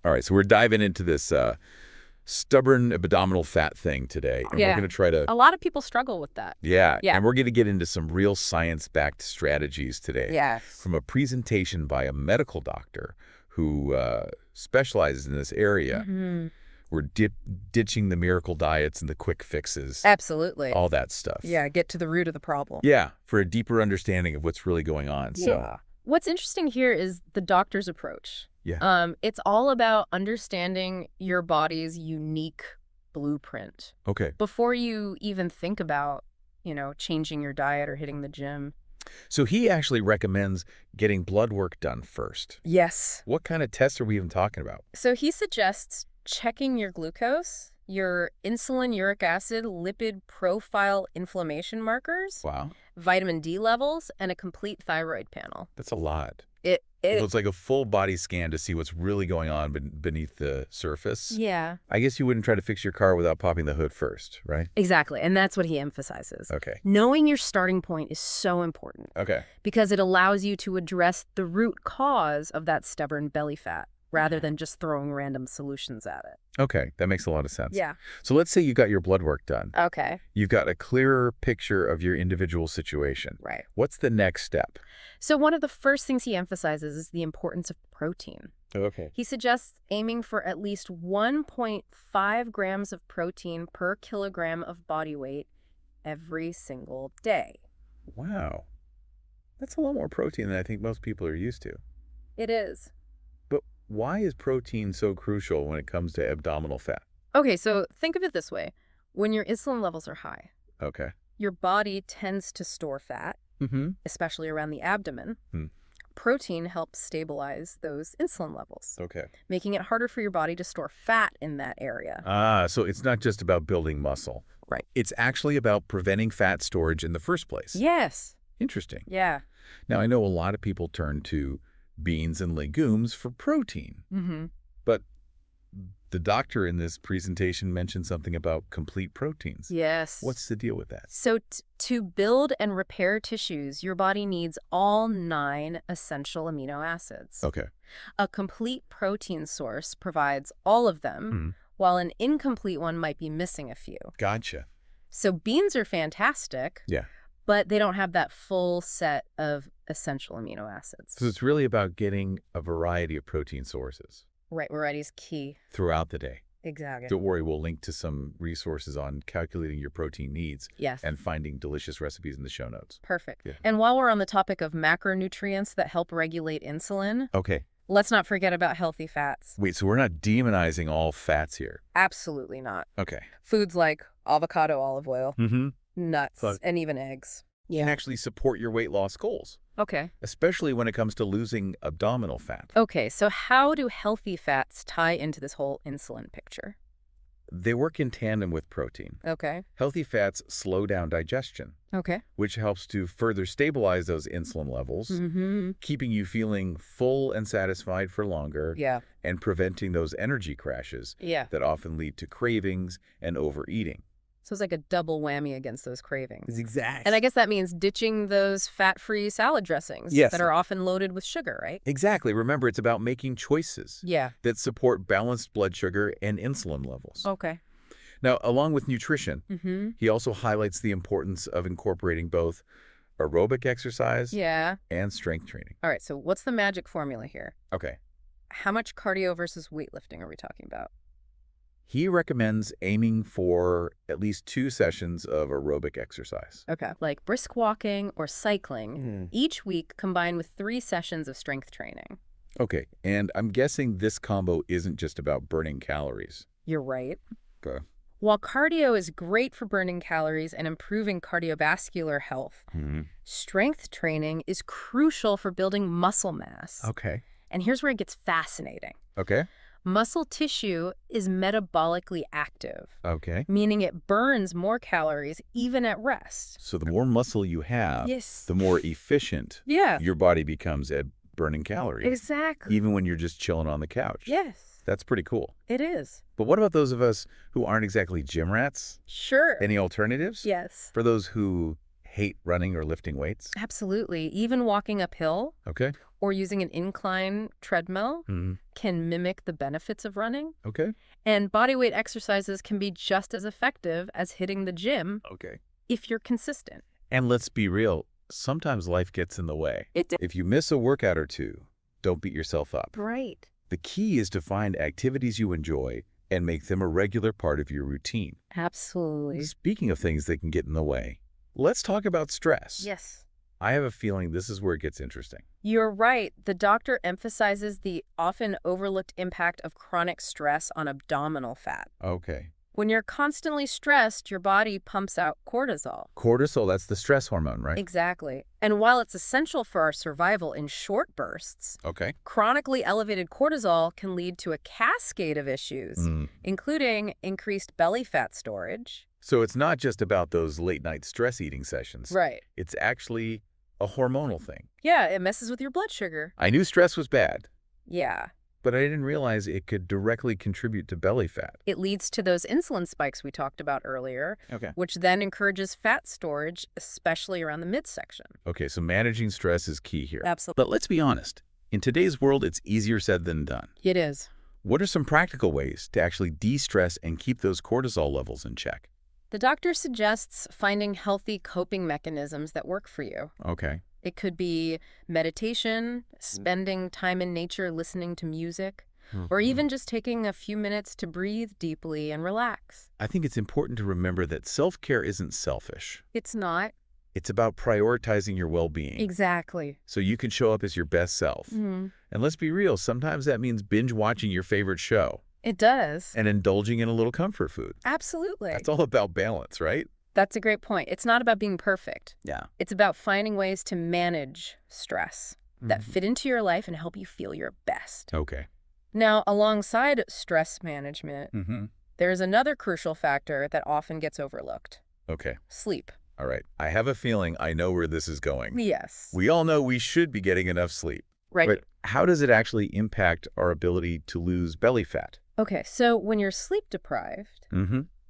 All right, so we're diving into this stubborn abdominal fat thing today. And we're going to try to... A lot of people struggle with that. Yeah. And we're going to get into some real science-backed strategies today. Yes. From a presentation by a medical doctor who specializes in this area. Mm-hmm. We're ditching the miracle diets and the quick fixes. Absolutely. All that stuff. Yeah, get to the root of the problem. Yeah, for a deeper understanding of what's really going on. Yeah. So, what's interesting here is the doctor's approach. Yeah. It's all about understanding your body's unique blueprint. Okay. Before you even think about, changing your diet or hitting the gym. So he actually recommends getting blood work done first. Yes. What kind of tests are we even talking about? So he suggests checking your glucose, your insulin, uric acid, lipid profile inflammation markers, Wow. vitamin D levels, and a complete thyroid panel. That's a lot. So it's like a full body scan to see what's really going on beneath the surface. Yeah. I guess you wouldn't try to fix your car without popping the hood first, right? Exactly. And that's what he emphasizes. Okay. Knowing your starting point is so important. Okay. Because it allows you to address the root cause of that stubborn belly fat rather than just throwing random solutions at it. Okay. That makes a lot of sense. Yeah. So let's say you got your blood work done. Okay. You've got a clearer picture of your individual situation. Right. What's the next step? So one of the first things he emphasizes is the importance of protein. Okay. He suggests aiming for at least 1.5 grams of protein per kilogram of body weight every single day. Wow. That's a lot more protein than I think most people are used to. It is. But why is protein so crucial when it comes to abdominal fat? Okay, so think of it this way. When your insulin levels are high, Okay. your body tends to store fat, especially around the abdomen. Protein helps stabilize those insulin levels, Okay. making it harder for your body to store fat in that area. So it's not just about building muscle. Right. It's actually about preventing fat storage in the first place. Yes. Interesting. Yeah. Now, I know a lot of people turn to beans and legumes for protein. But the doctor in this presentation mentioned something about complete proteins. Yes. What's the deal with that? So to build and repair tissues, your body needs all 9 essential amino acids. Okay. A complete protein source provides all of them, while an incomplete one might be missing a few. Gotcha. So beans are fantastic, but they don't have that full set of essential amino acids. So it's really about getting a variety of protein sources. Right, variety is key. Throughout the day. Exactly. Don't worry, we'll link to some resources on calculating your protein needs. Yes. And finding delicious recipes in the show notes. Perfect. Yeah. And while we're on the topic of macronutrients that help regulate insulin, Okay. let's not forget about healthy fats. Wait, so we're not demonizing all fats here? Absolutely not. Okay. Foods like avocado, olive oil, nuts, But and even eggs. can actually support your weight loss goals, Okay. especially when it comes to losing abdominal fat. Okay, so how do healthy fats tie into this whole insulin picture? They work in tandem with protein. Okay. Healthy fats slow down digestion, Okay. which helps to further stabilize those insulin levels, keeping you feeling full and satisfied for longer, Yeah. and preventing those energy crashes Yeah. that often lead to cravings and overeating. So it's like a double whammy against those cravings. Exactly. And I guess that means ditching those fat-free salad dressings that are often loaded with sugar, right? Exactly. Remember, it's about making choices Yeah. that support balanced blood sugar and insulin levels. Okay. Now, along with nutrition, he also highlights the importance of incorporating both aerobic exercise and strength training. All right, so what's the magic formula here? Okay. How much cardio versus weightlifting are we talking about? He recommends aiming for at least 2 sessions of aerobic exercise. Okay. Like brisk walking or cycling each week combined with 3 sessions of strength training. Okay, and I'm guessing this combo isn't just about burning calories. You're right. Okay. While cardio is great for burning calories and improving cardiovascular health, strength training is crucial for building muscle mass. Okay. And here's where it gets fascinating. Okay. Muscle tissue is metabolically active, Okay. meaning it burns more calories even at rest. So the more muscle you have, Yes. the more efficient your body becomes at burning calories. Exactly. Even when you're just chilling on the couch. Yes, That's pretty cool. it is. But what about those of us who aren't exactly gym rats? Sure. Any alternatives? Yes. For those who hate running or lifting weights? Absolutely. Even walking uphill Okay. or using an incline treadmill can mimic the benefits of running. Okay. And body weight exercises can be just as effective as hitting the gym Okay. if you're consistent. And let's be real, sometimes life gets in the way. It If you miss a workout or two, don't beat yourself up. Right. The key is to find activities you enjoy and make them a regular part of your routine. Absolutely. Speaking of things that can get in the way, let's talk about stress. Yes. I have a feeling this is where it gets interesting. You're right. The doctor emphasizes the often overlooked impact of chronic stress on abdominal fat. Okay. When you're constantly stressed, your body pumps out cortisol. Cortisol, that's the stress hormone, right? Exactly. And while it's essential for our survival in short bursts, Okay. chronically elevated cortisol can lead to a cascade of issues, including increased belly fat storage. So it's not just about those late-night stress eating sessions. Right. It's actually a hormonal thing. Yeah, it messes with your blood sugar. I knew stress was bad, Yeah. but I didn't realize it could directly contribute to belly fat. It leads to those insulin spikes we talked about earlier, Okay. which then encourages fat storage, especially around the midsection. Okay, so managing stress is key here. Absolutely. But let's be honest. In today's world, it's easier said than done. It is. What are some practical ways to actually de-stress and keep those cortisol levels in check? The doctor suggests finding healthy coping mechanisms that work for you. Okay. It could be meditation, spending time in nature listening to music, or even just taking a few minutes to breathe deeply and relax. I think it's important to remember that self-care isn't selfish. It's not. It's about prioritizing your well-being Exactly. so you can show up as your best self. And let's be real, sometimes that means binge watching your favorite show It does. and indulging in a little comfort food. Absolutely. That's all about balance, right? That's a great point. It's not about being perfect. Yeah. It's about finding ways to manage stress that fit into your life and help you feel your best. Okay. Now, alongside stress management, there's another crucial factor that often gets overlooked. Okay. Sleep. All right. I have a feeling I know where this is going. Yes. We all know we should be getting enough sleep. Right. But how does it actually impact our ability to lose belly fat? Okay, so when you're sleep deprived,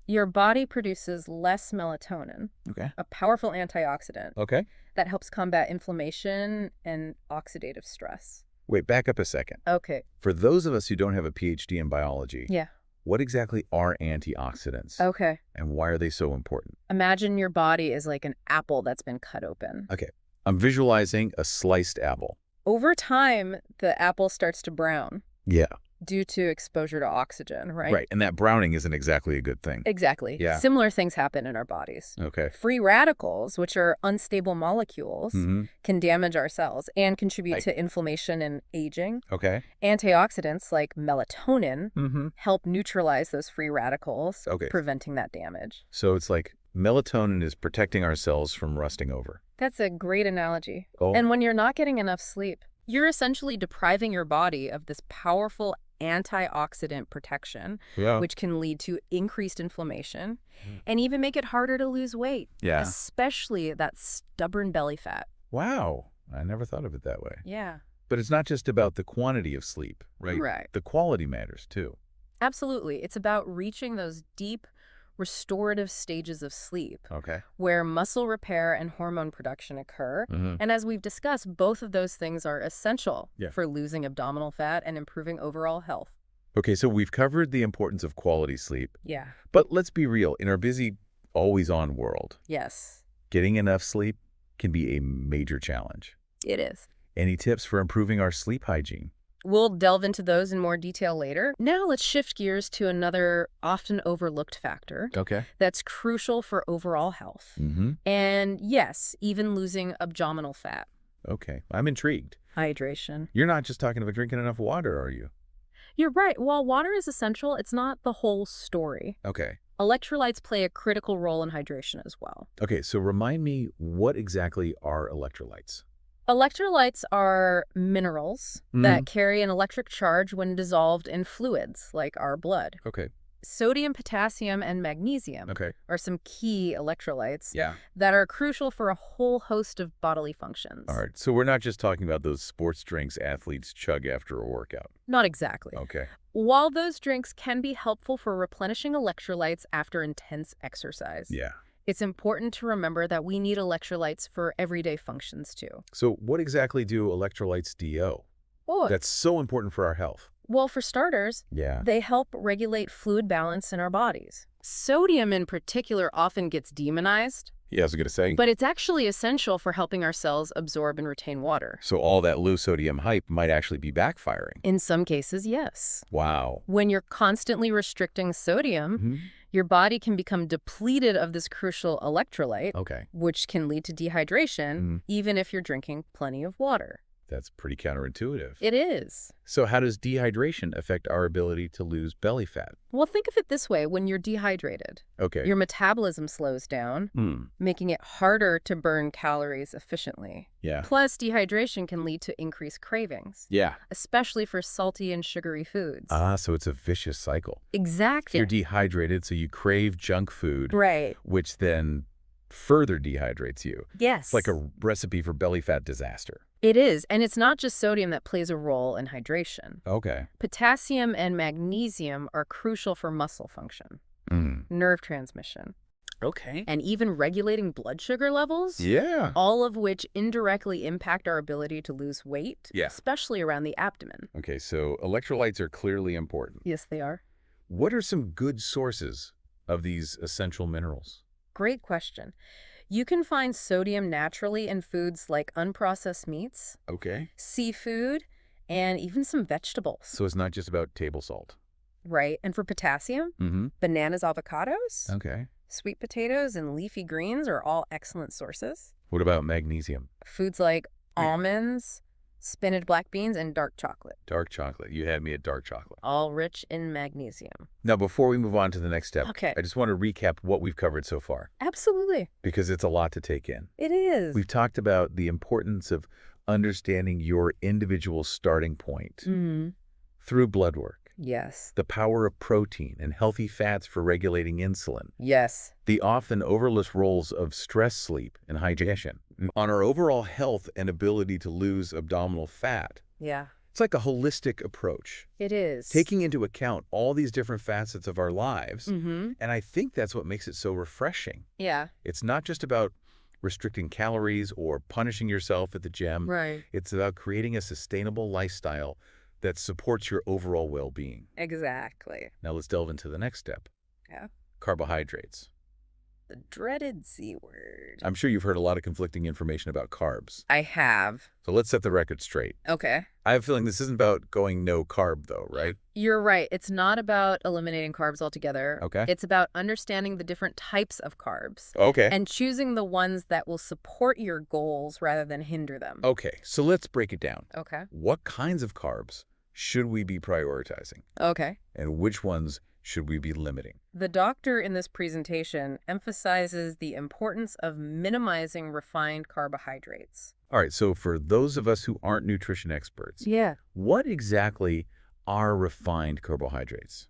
your body produces less melatonin, Okay. a powerful antioxidant Okay. that helps combat inflammation and oxidative stress. Wait, back up a second. Okay. For those of us who don't have a PhD in biology, Yeah. what exactly are antioxidants? Okay. And why are they so important? Imagine your body is like an apple that's been cut open. Okay. I'm visualizing a sliced apple. Over time, the apple starts to brown Yeah. due to exposure to oxygen, right? Right. And that browning isn't exactly a good thing. Exactly. Yeah. Similar things happen in our bodies. Okay. Free radicals, which are unstable molecules, can damage our cells and contribute to inflammation and aging. Okay. Antioxidants like melatonin help neutralize those free radicals, Okay. preventing that damage. So it's like melatonin is protecting our cells from rusting over. That's a great analogy. Oh. And when you're not getting enough sleep, you're essentially depriving your body of this powerful antioxidant protection, which can lead to increased inflammation and even make it harder to lose weight, especially that stubborn belly fat. Wow. I never thought of it that way. Yeah. But it's not just about the quantity of sleep, right? Right. The quality matters too. Absolutely. It's about reaching those deep, restorative stages of sleep Okay. where muscle repair and hormone production occur. And as we've discussed, both of those things are essential for losing abdominal fat and improving overall health. Okay, so we've covered the importance of quality sleep. Yeah. But let's be real. In our busy, always-on world, Yes, getting enough sleep can be a major challenge. it is. Any tips for improving our sleep hygiene? We'll delve into those in more detail later. Now let's shift gears to another often overlooked factor Okay. that's crucial for overall health. And yes, even losing abdominal fat. Okay. I'm intrigued. Hydration. You're not just talking about drinking enough water, are you? You're right. While water is essential, it's not the whole story. Okay. Electrolytes play a critical role in hydration as well. Okay, so remind me, what exactly are electrolytes? Electrolytes are minerals that carry an electric charge when dissolved in fluids, like our blood. Okay. Sodium, potassium, and magnesium are some key electrolytes that are crucial for a whole host of bodily functions. All right, so we're not just talking about those sports drinks athletes chug after a workout. Not exactly. Okay. While those drinks can be helpful for replenishing electrolytes after intense exercise, It's important to remember that we need electrolytes for everyday functions too. So what exactly do electrolytes do? Oh, That's so important for our health. well, for starters, Yeah. they help regulate fluid balance in our bodies. Sodium in particular often gets demonized, Yeah, I was going to say. but it's actually essential for helping our cells absorb and retain water. So all that low sodium hype might actually be backfiring. In some cases, yes. Wow. When you're constantly restricting sodium, your body can become depleted of this crucial electrolyte, Okay. which can lead to dehydration, even if you're drinking plenty of water. That's pretty counterintuitive. It is. So how does dehydration affect our ability to lose belly fat? Well, think of it this way. When you're dehydrated, Okay. your metabolism slows down, making it harder to burn calories efficiently. Yeah. Plus, dehydration can lead to increased cravings, Yeah. especially for salty and sugary foods. So it's a vicious cycle. Exactly. You're dehydrated, so you crave junk food, Right. which then further dehydrates you. Yes. It's like a recipe for belly fat disaster. It is, and it's not just sodium that plays a role in hydration. Okay. Potassium and magnesium are crucial for muscle function, nerve transmission, Okay. and even regulating blood sugar levels. Yeah. All of which indirectly impact our ability to lose weight, Yeah. especially around the abdomen. Okay, so electrolytes are clearly important. Yes, they are. What are some good sources of these essential minerals? Great question. You can find sodium naturally in foods like unprocessed meats, Okay. seafood, and even some vegetables. So it's not just about table salt. Right. And for potassium, bananas, avocados, Okay. sweet potatoes, and leafy greens are all excellent sources. What about magnesium? Foods like almonds, spinach, black beans, and dark chocolate, Dark chocolate. You had me at dark chocolate. all rich in magnesium. Now, before we move on to the next step, Okay. I just want to recap what we've covered so far, Absolutely. because it's a lot to take in. It is. We've talked about the importance of understanding your individual starting point through blood work, Yes. the power of protein and healthy fats for regulating insulin, Yes. the often overlooked roles of stress, sleep, and hydration on our overall health and ability to lose abdominal fat. Yeah. It's like a holistic approach, It is. taking into account all these different facets of our lives. Mm-hmm. And I think that's what makes it so refreshing. Yeah. It's not just about restricting calories or punishing yourself at the gym. Right. It's about creating a sustainable lifestyle that supports your overall well-being. Exactly. Now let's delve into the next step. Yeah. Carbohydrates. The dreaded C word. I'm sure you've heard a lot of conflicting information about carbs. I have. So let's set the record straight. Okay. I have a feeling this isn't about going no carb though, right? You're right. It's not about eliminating carbs altogether. Okay. It's about understanding the different types of carbs Okay. and choosing the ones that will support your goals rather than hinder them. Okay, so let's break it down. Okay. What kinds of carbs should we be prioritizing? Okay. And which ones should we be limiting? The doctor in this presentation emphasizes the importance of minimizing refined carbohydrates. All right, so for those of us who aren't nutrition experts, Yeah. what exactly are refined carbohydrates?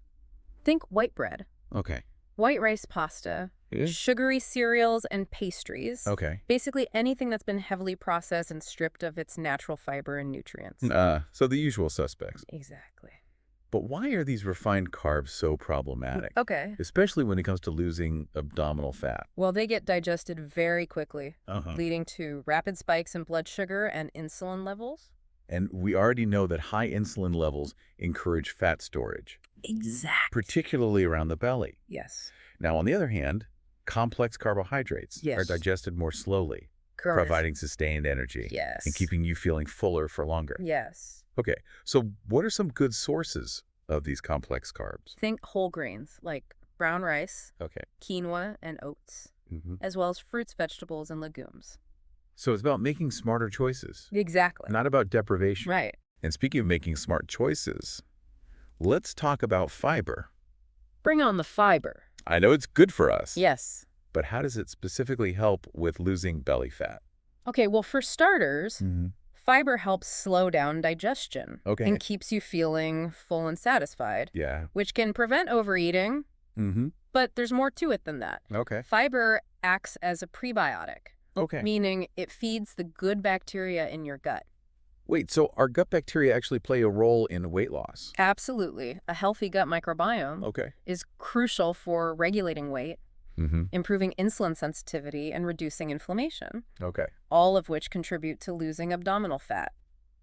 Think white bread, Okay. white rice pasta, Yeah. sugary cereals, and pastries. Okay. Basically anything that's been heavily processed and stripped of its natural fiber and nutrients. So the usual suspects. Exactly. But why are these refined carbs so problematic? Okay. Especially when it comes to losing abdominal fat. Well, they get digested very quickly, Uh-huh. leading to rapid spikes in blood sugar and insulin levels. And we already know that high insulin levels encourage fat storage, Exactly. particularly around the belly. Yes. Now, on the other hand, complex carbohydrates are Yes. digested more slowly, Correct. providing sustained energy Yes. and keeping you feeling fuller for longer. Yes. Okay, so what are some good sources of these complex carbs? Think whole grains like brown rice, Okay. quinoa, and oats, hmm as well as fruits, vegetables, and legumes. So it's about making smarter choices, Exactly. not about deprivation. Right. And speaking of making smart choices, let's talk about fiber. Bring on the fiber. I know it's good for us, Yes. but how does it specifically help with losing belly fat? Okay, well, for starters, fiber helps slow down digestion Okay. and keeps you feeling full and satisfied, Yeah. which can prevent overeating, but there's more to it than that. Okay. Fiber acts as a prebiotic, Okay. meaning it feeds the good bacteria in your gut. Wait, so our gut bacteria actually play a role in weight loss? Absolutely. A healthy gut microbiome Okay. is crucial for regulating weight, improving insulin sensitivity, and reducing inflammation. Okay. All of which contribute to losing abdominal fat.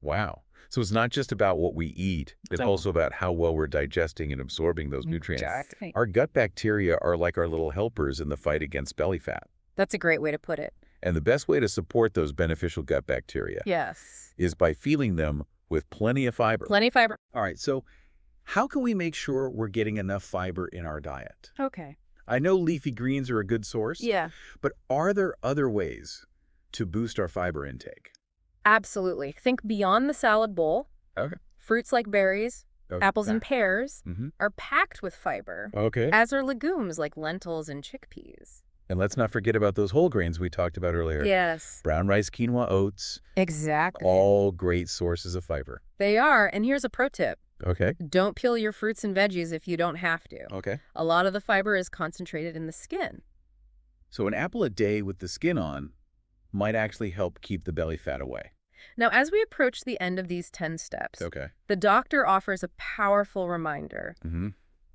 Wow. So it's not just about what we eat. It's also about how well we're digesting and absorbing those nutrients. Exactly. Our gut bacteria are like our little helpers in the fight against belly fat. That's a great way to put it. And the best way to support those beneficial gut bacteria is by feeding them with plenty of fiber. Plenty of fiber. All right, so how can we make sure we're getting enough fiber in our diet? Okay. I know leafy greens are a good source. Yeah. But are there other ways to boost our fiber intake? Absolutely. Think beyond the salad bowl. Okay. Fruits like berries, apples and pears are packed with fiber. Okay. As are legumes like lentils and chickpeas. And let's not forget about those whole grains we talked about earlier. Yes. Brown rice, quinoa, oats. Exactly. All great sources of fiber. They are. And here's a pro tip. Okay. Don't peel your fruits and veggies if you don't have to. Okay. A lot of the fiber is concentrated in the skin. So an apple a day with the skin on might actually help keep the belly fat away. Now, as we approach the end of these 10 steps, the doctor offers a powerful reminder.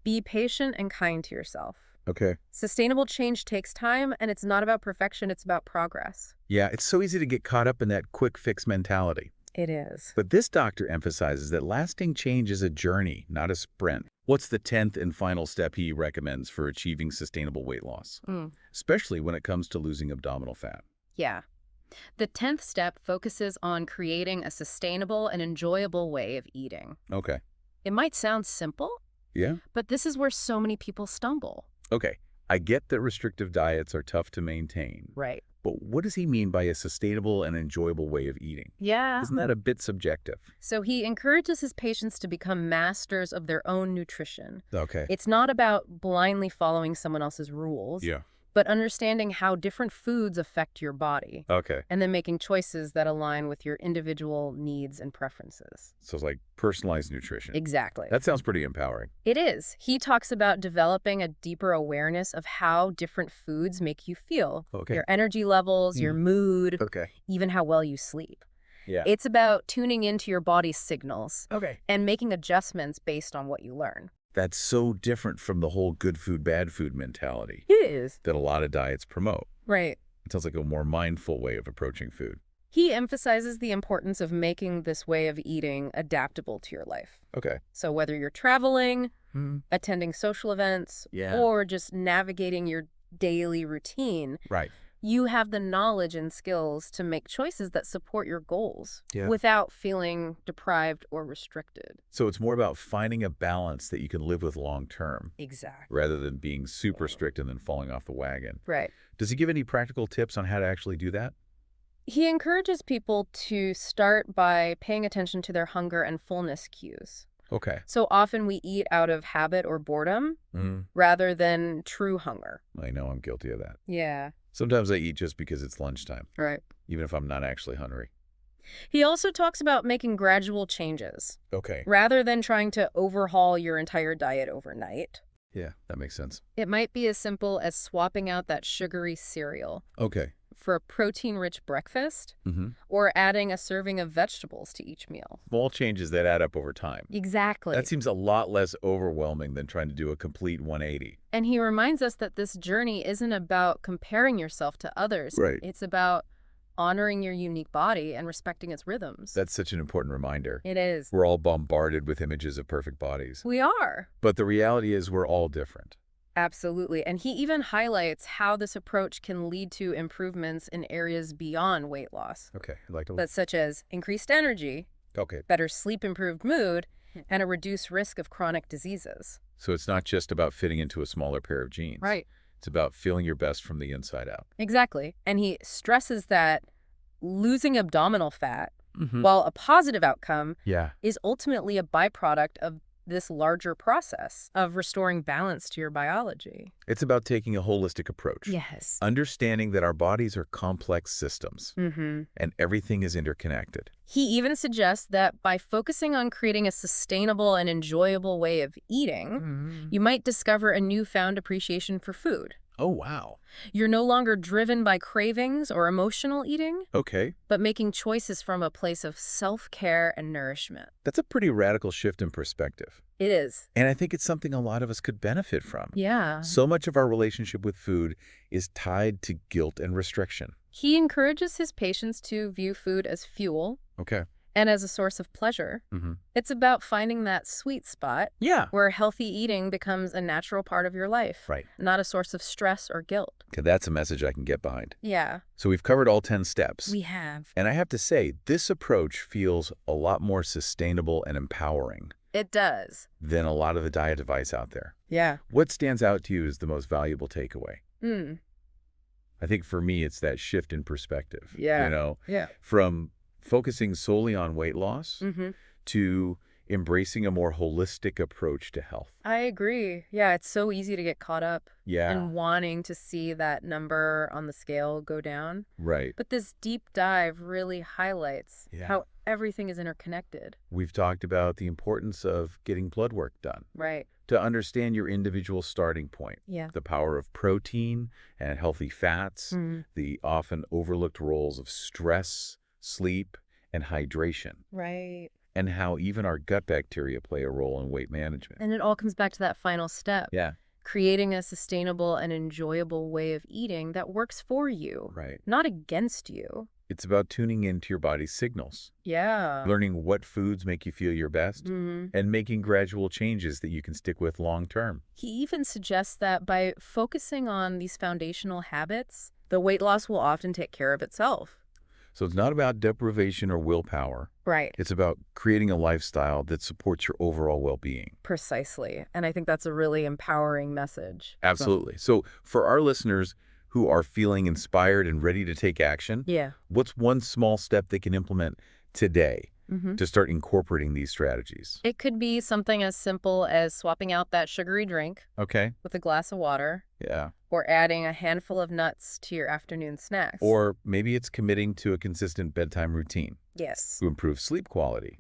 Be patient and kind to yourself. Okay. Sustainable change takes time, and it's not about perfection, it's about progress. Yeah, it's so easy to get caught up in that quick fix mentality. It is. But this doctor emphasizes that lasting change is a journey, not a sprint. What's the 10th and final step he recommends for achieving sustainable weight loss? Especially when it comes to losing abdominal fat. Yeah. The 10th step focuses on creating a sustainable and enjoyable way of eating. Okay. It might sound simple, but this is where so many people stumble. Okay. I get that restrictive diets are tough to maintain. Right. But what does he mean by a sustainable and enjoyable way of eating? Yeah. Isn't that a bit subjective? So he encourages his patients to become masters of their own nutrition. Okay. It's not about blindly following someone else's rules. But understanding how different foods affect your body. Okay. And then making choices that align with your individual needs and preferences. So it's like personalized nutrition. Exactly. That sounds pretty empowering. It is. He talks about developing a deeper awareness of how different foods make you feel. Okay. Your energy levels, your mood, even how well you sleep. Yeah. It's about tuning into your body's signals. Okay. And making adjustments based on what you learn. That's so different from the whole good food, bad food mentality. It is. That a lot of diets promote. Right. It sounds like a more mindful way of approaching food. He emphasizes the importance of making this way of eating adaptable to your life. Okay. So whether you're traveling, attending social events, or just navigating your daily routine, you have the knowledge and skills to make choices that support your goals without feeling deprived or restricted. So it's more about finding a balance that you can live with long term. Exactly. Rather than being super strict and then falling off the wagon. Right. Does he give any practical tips on how to actually do that? He encourages people to start by paying attention to their hunger and fullness cues. Okay. So often we eat out of habit or boredom rather than true hunger. I know, I'm guilty of that. Yeah. Sometimes I eat just because it's lunchtime. Right. Even if I'm not actually hungry. He also talks about making gradual changes. Okay. Rather than trying to overhaul your entire diet overnight. Yeah, that makes sense. It might be as simple as swapping out that sugary cereal. Okay. For a protein-rich breakfast, or adding a serving of vegetables to each meal. Small changes that add up over time. Exactly. That seems a lot less overwhelming than trying to do a complete 180. And he reminds us that this journey isn't about comparing yourself to others. Right. It's about honoring your unique body and respecting its rhythms. That's such an important reminder. It is. We're all bombarded with images of perfect bodies. We are. But the reality is we're all different. Absolutely. And he even highlights how this approach can lead to improvements in areas beyond weight loss. Okay, I'd like to... But such as increased energy, better sleep, improved mood, and a reduced risk of chronic diseases. So it's not just about fitting into a smaller pair of jeans. Right. It's about feeling your best from the inside out. Exactly. And he stresses that losing abdominal fat, while a positive outcome, is ultimately a byproduct of this larger process of restoring balance to your biology. It's about taking a holistic approach. Yes. Understanding that our bodies are complex systems and everything is interconnected. He even suggests that by focusing on creating a sustainable and enjoyable way of eating, you might discover a newfound appreciation for food. Oh, wow. You're no longer driven by cravings or emotional eating, Okay. but making choices from a place of self-care and nourishment. That's a pretty radical shift in perspective. It is. And I think it's something a lot of us could benefit from. Yeah. So much of our relationship with food is tied to guilt and restriction. He encourages his patients to view food as fuel Okay. and as a source of pleasure. It's about finding that sweet spot Yeah. where healthy eating becomes a natural part of your life, Right. not a source of stress or guilt. Okay, that's a message I can get behind. Yeah, So we've covered all 10 steps. we have. And I have to say, this approach feels a lot more sustainable and empowering It does. than a lot of the diet advice out there. Yeah. What stands out to you as the most valuable takeaway? Mm. I think for me, it's that shift in perspective. Yeah. Yeah. From focusing solely on weight loss to embracing a more holistic approach to health. I agree. Yeah, it's so easy to get caught up in wanting to see that number on the scale go down. Right. But this deep dive really highlights how everything is interconnected. We've talked about the importance of getting blood work done. Right. To understand your individual starting point. Yeah. The power of protein and healthy fats, the often overlooked roles of stress, sleep, and hydration. Right. And how even our gut bacteria play a role in weight management. And it all comes back to that final step. Yeah. Creating a sustainable and enjoyable way of eating that works for you, Right. not against you. It's about tuning into your body's signals. Yeah. Learning what foods make you feel your best, and making gradual changes that you can stick with long term. He even suggests that by focusing on these foundational habits, the weight loss will often take care of itself. So it's not about deprivation or willpower. Right. It's about creating a lifestyle that supports your overall well-being. Precisely. And I think that's a really empowering message. Absolutely. So for our listeners who are feeling inspired and ready to take action, what's one small step they can implement today to start incorporating these strategies? It could be something as simple as swapping out that sugary drink with a glass of water. Yeah. Or adding a handful of nuts to your afternoon snacks. Or maybe it's committing to a consistent bedtime routine. Yes. To improve sleep quality.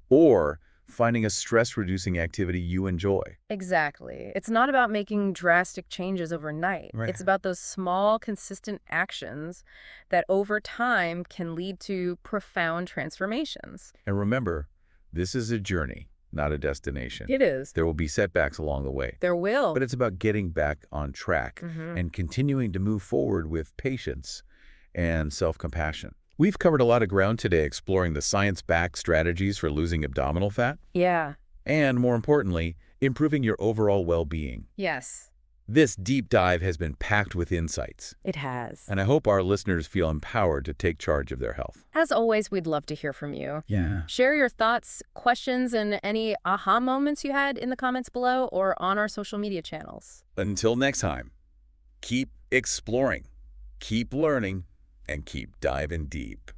Or finding a stress-reducing activity you enjoy. Exactly. It's not about making drastic changes overnight. Right. It's about those small, consistent actions that over time can lead to profound transformations. And remember, this is a journey, not a destination. It is. There will be setbacks along the way. There will. But it's about getting back on track and continuing to move forward with patience and self-compassion. We've covered a lot of ground today exploring the science-backed strategies for losing abdominal fat. Yeah. And more importantly, improving your overall well-being. Yes. This deep dive has been packed with insights. It has. And I hope our listeners feel empowered to take charge of their health. As always, we'd love to hear from you. Yeah. Share your thoughts, questions, and any aha moments you had in the comments below or on our social media channels. Until next time, keep exploring, keep learning, and keep diving deep.